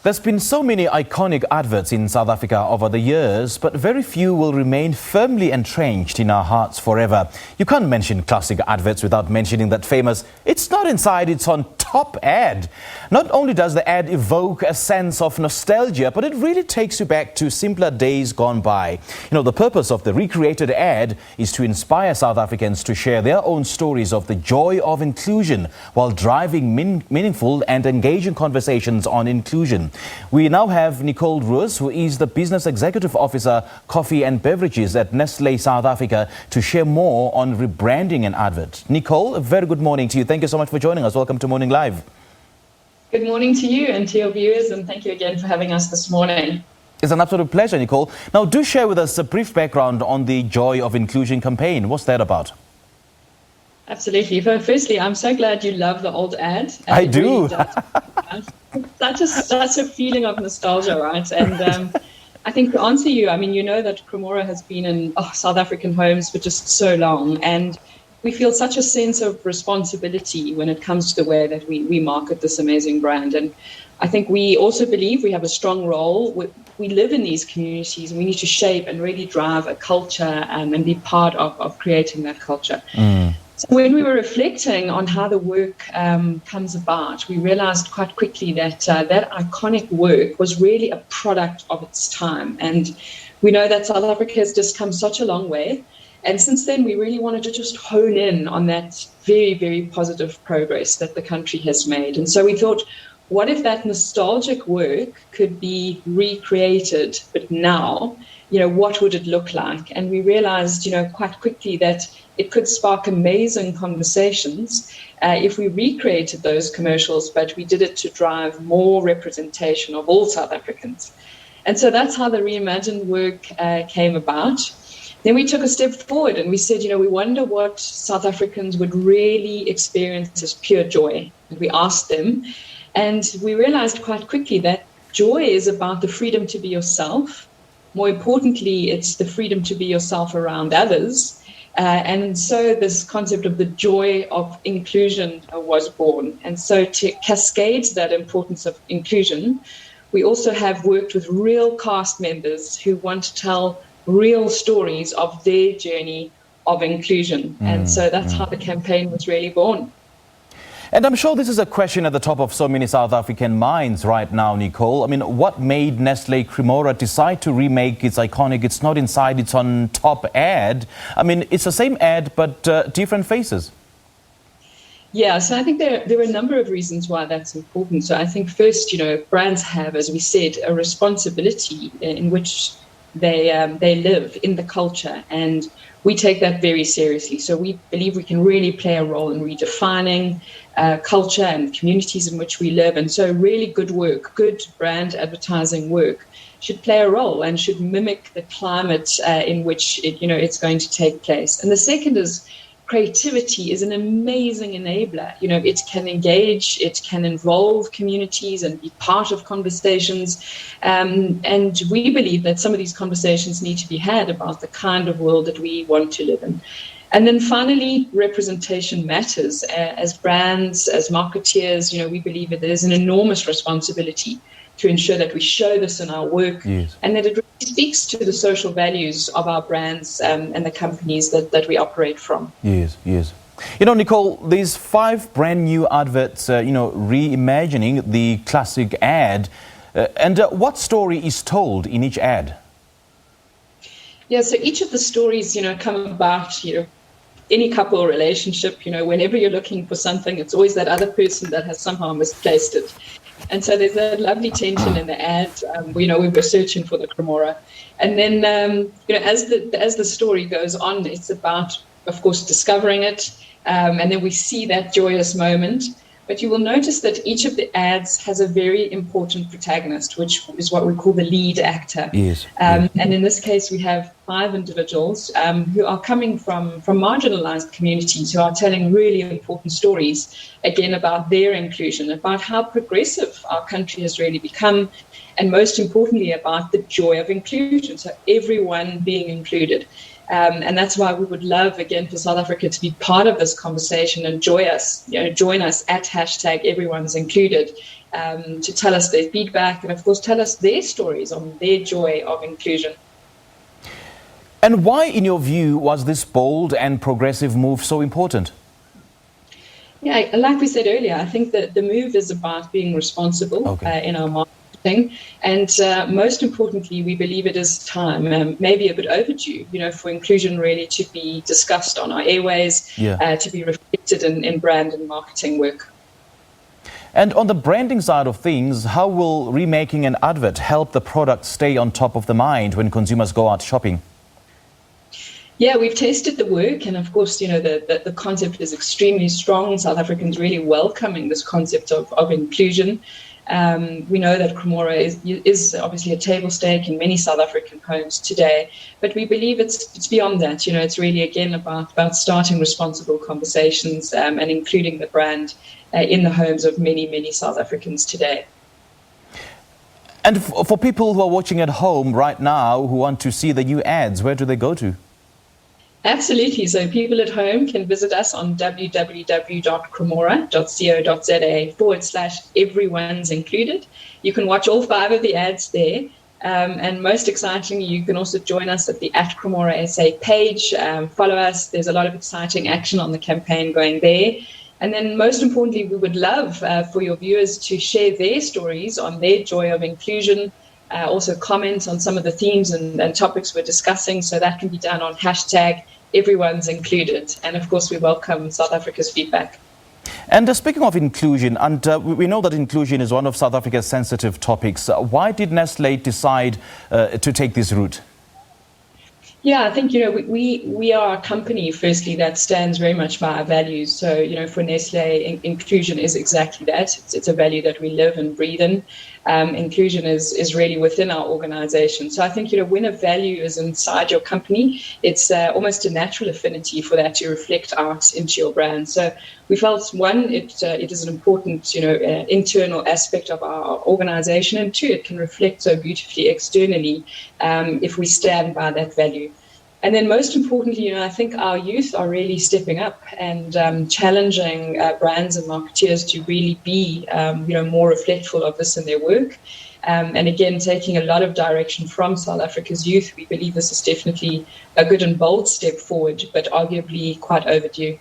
There's been so many iconic adverts in South Africa over the years, but very few will remain firmly entrenched in our hearts forever. You can't mention classic adverts without mentioning that famous "it's not inside, it's on top" ad. Not only does the ad evoke a sense of nostalgia, but it really takes you back to simpler days gone by. The purpose of the recreated ad is to inspire South Africans to share their own stories of the joy of inclusion while driving meaningful and engaging conversations on inclusion. We now have Nicole Roos, who is the Business Executive Officer, Coffee and Beverages at Nestlé South Africa, to share more on rebranding an advert. Nicole, a very good morning to you. Thank you so much for joining us. Welcome to Morning Live. Good morning to you and to your viewers, and thank you again for having us this morning. It's an absolute pleasure, Nicole. Now, do share with us a brief background on the Joy of Inclusion campaign. What's that about? Absolutely. Firstly, I'm so glad you love the old ad. I do. That's a feeling of nostalgia, right? And I think to answer you, you know that Cremora has been in South African homes for just so long, and we feel such a sense of responsibility when it comes to the way that we market this amazing brand. And I think we also believe we have a strong role. We live in these communities, and we need to shape and really drive a culture and be part of creating that culture. So when we were reflecting on how the work comes about, we realized quite quickly that that iconic work was really a product of its time. And we know that South Africa has just come such a long way. And since then, we really wanted to just hone in on that very, very positive progress that the country has made. And so we thought, what if that nostalgic work could be recreated, but now, what would it look like? And we realized, quite quickly that it could spark amazing conversations if we recreated those commercials, but we did it to drive more representation of all South Africans. And so that's how the reimagined work came about. Then we took a step forward and we said, we wonder what South Africans would really experience as pure joy. And we asked them, and we realized quite quickly that joy is about the freedom to be yourself. More importantly, it's the freedom to be yourself around others. And so this concept of the joy of inclusion was born. And so to cascade that importance of inclusion, we also have worked with real cast members who want to tell real stories of their journey of inclusion. And so that's how the campaign was really born. And I'm sure this is a question at the top of so many South African minds right now, Nicole. What made Nestlé Cremora decide to remake its iconic "it's not inside, it's on top" ad? It's the same ad, but different faces. Yeah, so I think there are a number of reasons why that's important. So I think first, brands have, as we said, a responsibility in which they live in the culture, and we take that very seriously. So we believe we can really play a role in redefining culture and communities in which we live. And so really good work, good brand advertising work should play a role and should mimic the climate in which it's going to take place. And the second is creativity is an amazing enabler. It can engage, it can involve communities and be part of conversations. And we believe that some of these conversations need to be had about the kind of world that we want to live in. And then finally, representation matters. As brands, as marketeers, we believe that there's an enormous responsibility to ensure that we show this in our work, yes, and that it really speaks to the social values of our brands and the companies that we operate from. Yes, yes. Nicole, these 5 brand new adverts, reimagining the classic ad. And what story is told in each ad? Yeah, so each of the stories, come about, any couple relationship, whenever you're looking for something, it's always that other person that has somehow misplaced it. And so there's a lovely tension in the ad. We were searching for the Cremora. And then, as the story goes on, it's about, of course, discovering it. And then we see that joyous moment. But you will notice that each of the ads has a very important protagonist, which is what we call the lead actor. Yes. And in this case, we have 5 individuals who are coming from marginalized communities, who are telling really important stories, again, about their inclusion, about how progressive our country has really become, and most importantly, about the joy of inclusion, so everyone being included. And that's why we would love, again, for South Africa to be part of this conversation and join us at hashtag everyone's included, to tell us their feedback and, of course, tell us their stories on their joy of inclusion. And why, in your view, was this bold and progressive move so important? Yeah, like we said earlier, I think that the move is about being responsible in our marketing. And most importantly, we believe it is time, maybe a bit overdue, for inclusion really to be discussed on our airways, to be reflected in brand and marketing work. And on the branding side of things, how will Remaking and Advert help the product stay on top of the mind when consumers go out shopping? Yeah, we've tasted the work, and of course, the concept is extremely strong. South Africans really welcoming this concept of inclusion. We know that Cremora is obviously a table stake in many South African homes today, but we believe it's beyond that. It's really, again, about starting responsible conversations and including the brand in the homes of many, many South Africans today. And for people who are watching at home right now who want to see the new ads, where do they go to? Absolutely. So people at home can visit us on www.cremora.co.za/everyone's included. You can watch all 5 of the ads there. And most excitingly, you can also join us at the @CremoraSA page. Follow us. There's a lot of exciting action on the campaign going there. And then most importantly, we would love for your viewers to share their stories on their joy of inclusion. Also comment on some of the themes and topics we're discussing. So that can be done on hashtag everyone's included. And of course, we welcome South Africa's feedback. And speaking of inclusion, and we know that inclusion is one of South Africa's sensitive topics. Why did Nestlé decide to take this route? Yeah, I think, we are a company, firstly, that stands very much by our values. So, for Nestlé, inclusion is exactly that. It's a value that we live and breathe in. Inclusion is really within our organization. So I think, when a value is inside your company, it's almost a natural affinity for that to reflect out into your brand. So we felt, one, it is an important, internal aspect of our organization, and 2, it can reflect so beautifully externally if we stand by that value. And then most importantly, I think our youth are really stepping up and challenging brands and marketeers to really be, more reflectful of this in their work. And again, taking a lot of direction from South Africa's youth. We believe this is definitely a good and bold step forward, but arguably quite overdue.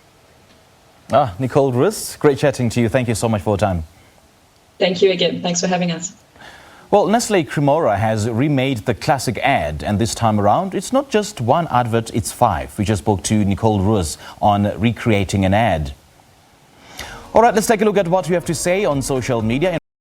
Nicole Roos, great chatting to you. Thank you so much for your time. Thank you again. Thanks for having us. Well, Nestlé Cremora has remade the classic ad, and this time around, it's not just one advert, it's 5. We just spoke to Nicole Roos on recreating an ad. All right, let's take a look at what we have to say on social media.